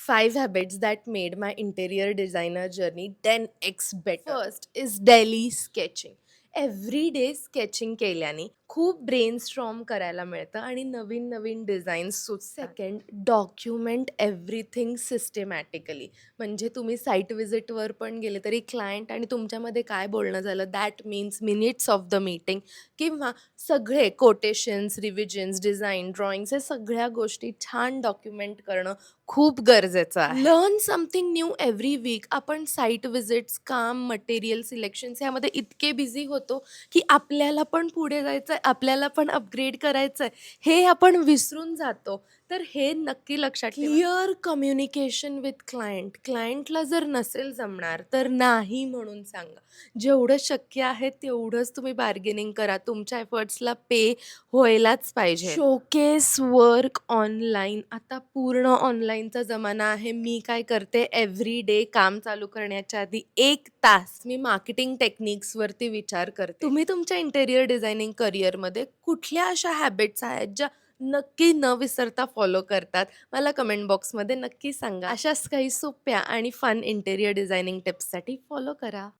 5 habits that made my interior designer journey 10x better. First is daily sketching. Every day sketching केल्याने खूप brainstorm करायला मिळतं आणि नवीन नवीन designs सुचतात. Second, document everything systematically. म्हणजे तुम्ही साईट व्हिजिटवर पण गेले तरी क्लायंट आणि तुमच्यामध्ये काय बोलणं झालं that means minutes of the meeting किंवा सगळे कोटेशन्स, रिव्हिजन्स, डिझाईन, ड्रॉइंग्स हे सगळ्या गोष्टी छान डॉक्युमेंट करणं खूप गरजेचं आहे. Learn something new every week. आपण साईट व्हिजिट्स, काम, मटेरियल सिलेक्शन्स यामध्ये इतके बिझी होतो की आपल्याला पण पुढे जायचं आहे, आपल्याला पण अपग्रेड करायचं आहे, हे आपण विसरून जातो. तर हे नक्की लक्षात ठेवा. Clear communication with client. क्लायंटला जर नसेल जमणार तर नाही म्हणून सांगा. जेवढं शक्य आहे तेवढंच तुम्ही बार्गेनिंग करा. तुमच्या एफर्ट्सला पे व्हायलाच पाहिजे. Showcase work online. आता पूर्ण ऑनलाईनचा जमाना आहे. मी काय करते, एव्हरी डे काम चालू करण्याच्या आधी 1 तास मी मार्केटिंग टेक्निक्सवरती विचार करते. तुम्ही तुमच्या इंटेरियर डिझायनिंग करिअरमध्ये कुठल्या अशा हॅबिट्स आहेत ज्या नक्की न विसरता फॉलो करतात? मला कमेंट बॉक्समध्ये नक्की सांगा. अशाच काही सोप्या आणि फन इंटेरियर डिझायनिंग टिप्ससाठी फॉलो करा.